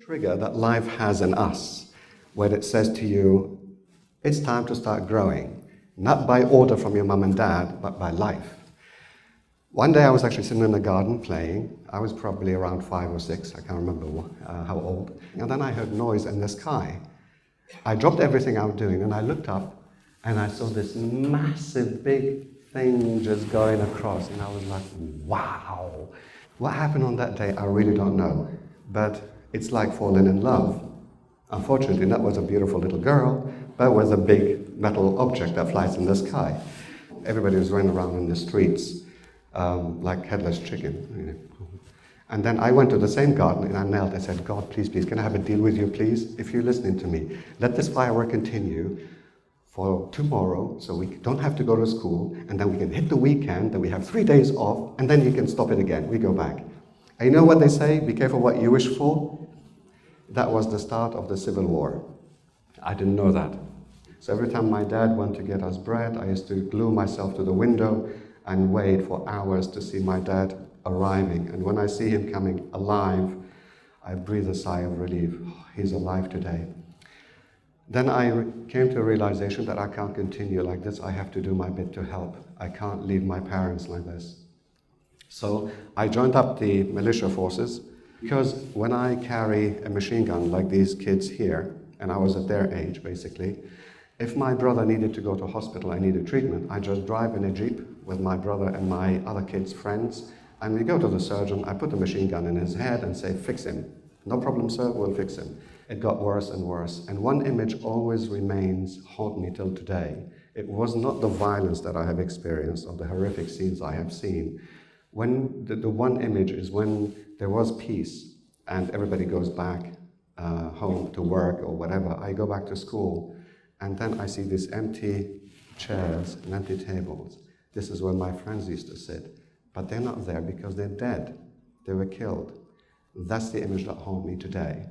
trigger that life has in us, where it says to you, it's time to start growing, not by order from your mum and dad, but by life. One day I was actually sitting in the garden playing. I was probably around 5 or 6, I can't remember how old. And then I heard noise in the sky. I dropped everything I was doing and I looked up and I saw this massive big thing just going across, and I was like, wow. What happened on that day, I really don't know. But it's like falling in love. Unfortunately, that was a beautiful little girl, but it was a big metal object that flies in the sky. Everybody was running around in the streets like headless chicken. And then I went to the same garden and I knelt. I said, God, please, can I have a deal with you, please? If you're listening to me, let this firework continue for tomorrow, so we don't have to go to school, and then we can hit the weekend, then we have 3 days off, and then you can stop it again. We go back. And you know what they say? Be careful what you wish for. That was the start of the Civil War. I didn't know that. So every time my dad went to get us bread, I used to glue myself to the window and wait for hours to see my dad arriving. And when I see him coming alive, I breathe a sigh of relief. Oh, he's alive today. Then I came to a realization that I can't continue like this. I have to do my bit to help. I can't leave my parents like this. So I joined up the militia forces, because when I carry a machine gun like these kids here, and I was at their age basically, if my brother needed to go to hospital and needed treatment, I just drive in a Jeep with my brother and my other kids' friends, and we go to the surgeon. I put the machine gun in his head and say, fix him. No problem, sir, we'll fix him. It got worse and worse. And one image always remains, haunt me till today. It was not the violence that I have experienced or the horrific scenes I have seen. When the one image is when there was peace and everybody goes back home to work or whatever. I go back to school and then I see these empty chairs and empty tables. This is where my friends used to sit. But they're not there because they're dead. They were killed. That's the image that haunts me today.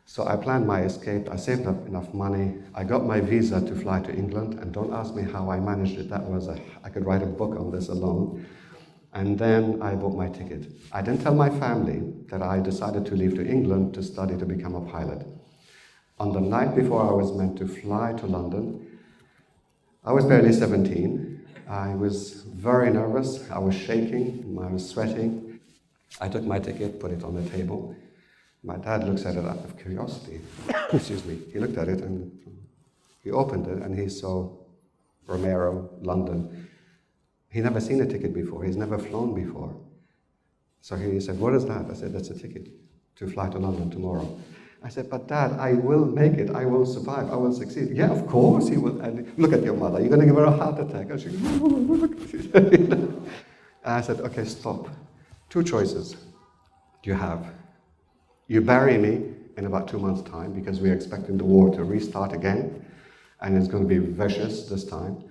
So I planned my escape. I saved up enough money. I got my visa to fly to England, and don't ask me how I managed it. I could write a book on this alone. And then I bought my ticket. I didn't tell my family that I decided to leave to England to study to become a pilot. On the night before I was meant to fly to London, I was barely 17. I was very nervous. I was shaking. I was sweating. I took my ticket, put it on the table. My dad looks at it out of curiosity. Excuse me. He looked at it and he opened it and he saw Romero, London. He'd never seen a ticket before. He's never flown before. So he said, what is that? I said, that's a ticket to fly to London tomorrow. I said, but Dad, I will make it. I will survive. I will succeed. Yeah, of course he will. And look at your mother. You're going to give her a heart attack. And she goes, and I said, okay, stop. 2 choices you have. You bury me in about 2 months' time because we're expecting the war to restart again and it's going to be vicious this time,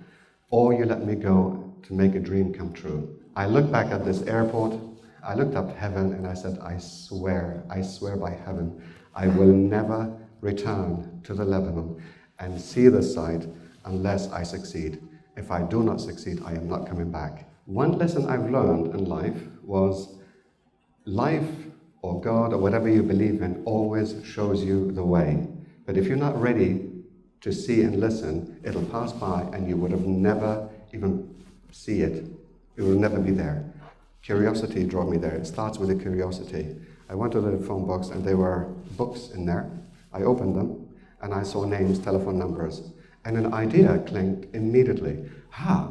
or you let me go to make a dream come true. I looked back at this airport, I looked up heaven and I said, I swear by heaven, I will never return to the Lebanon and see the site unless I succeed. If I do not succeed, I am not coming back. One lesson I've learned in life was life or God or whatever you believe in always shows you the way. But if you're not ready to see and listen, it'll pass by and you would have never even see it. It will never be there. Curiosity drove me there. It starts with a curiosity. I went to the phone box and there were books in there. I opened them and I saw names, telephone numbers, and an idea clinked immediately.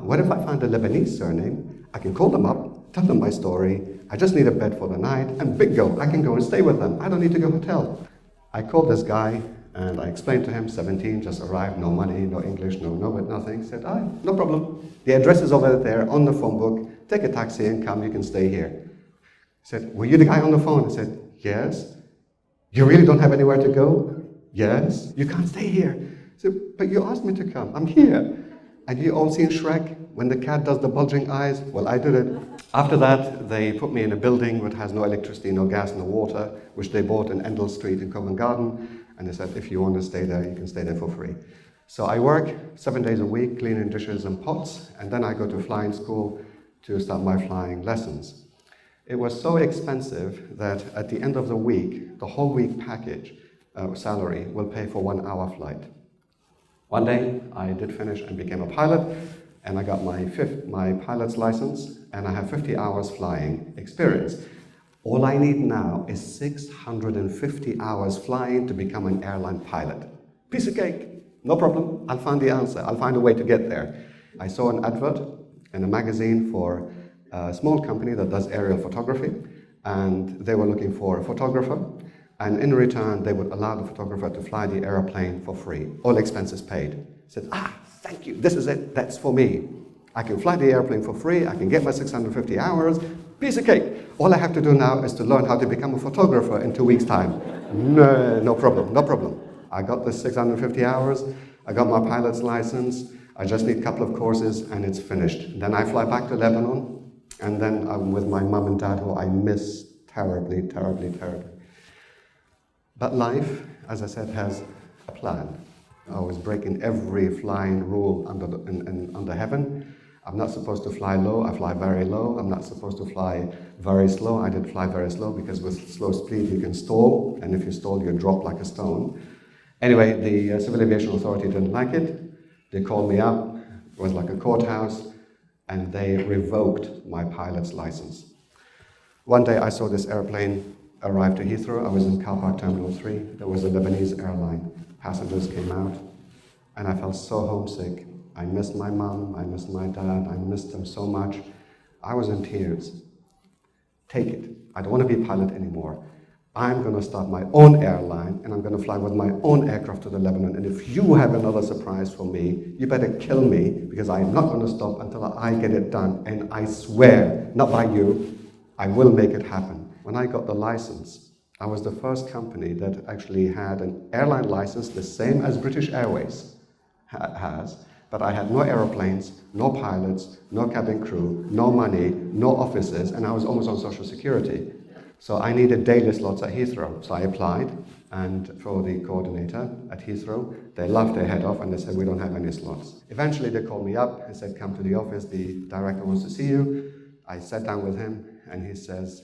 What if I find a Lebanese surname? I can call them up, tell them my story. I just need a bed for the night, and bingo, I can go and stay with them. I don't need to go hotel. I called this guy, and I explained to him, 17, just arrived, no money, no English, no nothing. He said, no problem. The address is over there on the phone book. Take a taxi and come, you can stay here. He said, were you the guy on the phone? I said, yes. You really don't have anywhere to go? Yes. You can't stay here. I said, but you asked me to come. I'm here. And you all seen Shrek, when the cat does the bulging eyes? Well, I did it. After that, they put me in a building which has no electricity, no gas, no water, which they bought in Endell Street in Covent Garden. And they said, if you want to stay there, you can stay there for free. So I work 7 days a week, cleaning dishes and pots, and then I go to flying school to start my flying lessons. It was so expensive that at the end of the week, the whole week package salary will pay for 1 hour flight. One day, I did finish and became a pilot, and I got my pilot's license, and I have 50 hours flying experience. All I need now is 650 hours flying to become an airline pilot. Piece of cake, no problem. I'll find the answer. I'll find a way to get there. I saw an advert in a magazine for a small company that does aerial photography, and they were looking for a photographer, and in return, they would allow the photographer to fly the airplane for free, all expenses paid. I said, thank you, this is it, that's for me. I can fly the airplane for free, I can get my 650 hours, piece of cake. All I have to do now is to learn how to become a photographer in 2 weeks' time. No problem. I got the 650 hours, I got my pilot's license, I just need a couple of courses and it's finished. Then I fly back to Lebanon, and then I'm with my mum and dad, who I miss terribly. But life, as I said, has a plan. I was breaking every flying rule under heaven. I'm not supposed to fly low, I fly very low. I'm not supposed to fly very slow, I did fly very slow, because with slow speed you can stall, and if you stall you drop like a stone. Anyway, the Civil Aviation Authority didn't like it. They called me up, it was like a courthouse, and they revoked my pilot's license. One day I saw this airplane arrive to Heathrow. I was in Car Park Terminal 3. There was a Lebanese airline. Passengers came out, and I felt so homesick. I missed my mum, I missed my dad, I missed them so much. I was in tears. Take it. I don't want to be a pilot anymore. I'm going to start my own airline, and I'm going to fly with my own aircraft to the Lebanon. And if you have another surprise for me, you better kill me, because I'm not going to stop until I get it done. And I swear, not by you, I will make it happen. When I got the license, I was the first company that actually had an airline license the same as British Airways has, but I had no aeroplanes, no pilots, no cabin crew, no money, no offices, and I was almost on Social Security. So I needed daily slots at Heathrow. So I applied, and for the coordinator at Heathrow, they laughed their head off and they said, we don't have any slots. Eventually they called me up and said, come to the office, the director wants to see you. I sat down with him and he says,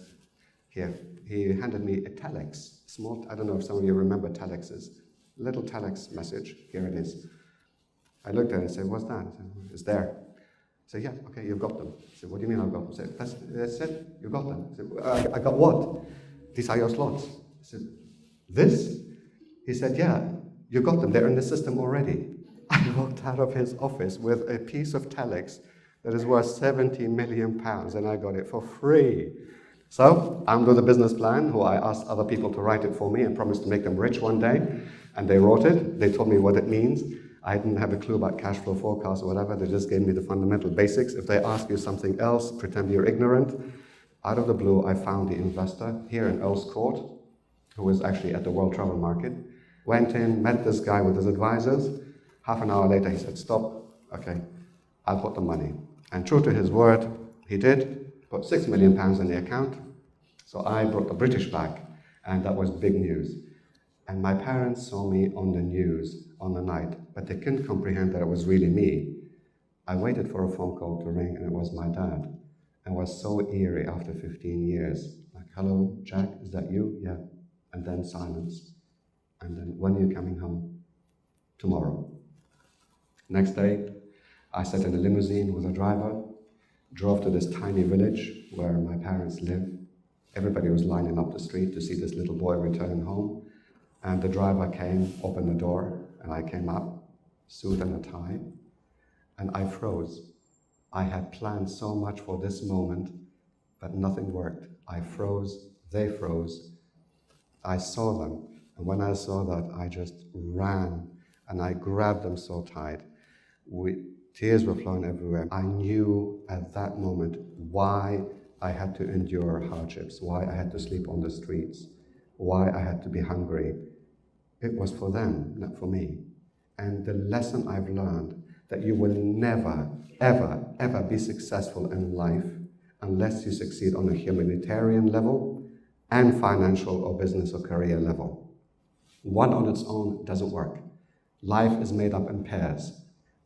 here, he handed me a telex, small, I don't know if some of you remember telexes, little telex message, here it is. I looked at it and said, what's that? I said, it's there. I said, yeah, okay, you've got them. I said, what do you mean I've got them? I said, that's it, you've got them. I said, I got what? These are your slots. I said, this? He said, yeah, you got them, they're in the system already. I walked out of his office with a piece of telex that is worth £70 million, and I got it for free. So, I'm with a business plan, who I asked other people to write it for me and promised to make them rich one day, and they wrote it. They told me what it means. I didn't have a clue about cash flow forecasts or whatever. They just gave me the fundamental basics. If they ask you something else, pretend you're ignorant. Out of the blue, I found the investor here in Earl's Court, who was actually at the World Travel Market. Went in, met this guy with his advisors. Half an hour later, he said, stop, okay, I'll put the money. And true to his word, he did, put £6 million in the account. So I brought the British back, and that was big news. And my parents saw me on the news on the night, but they couldn't comprehend that it was really me. I waited for a phone call to ring, and it was my dad. And it was so eerie after 15 years. Like, hello, Jack, is that you? Yeah. And then silence. And then, when are you coming home? Tomorrow. Next day, I sat in a limousine with a driver, drove to this tiny village where my parents live. Everybody was lining up the street to see this little boy return home. And the driver came, opened the door, and I came up, suit and a tie, and I froze. I had planned so much for this moment, but nothing worked. I froze, they froze. I saw them, and when I saw that, I just ran, and I grabbed them so tight. Tears were flowing everywhere. I knew at that moment why I had to endure hardships, why I had to sleep on the streets, why I had to be hungry. It was for them, not for me. And the lesson I've learned, that you will never, ever, ever be successful in life unless you succeed on a humanitarian level and financial or business or career level. One on its own doesn't work. Life is made up in pairs.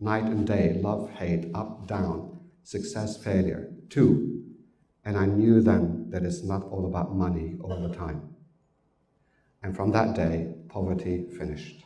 Night and day, love, hate, up, down, success, failure. Two. And I knew then that it's not all about money all the time. And from that day, poverty finished.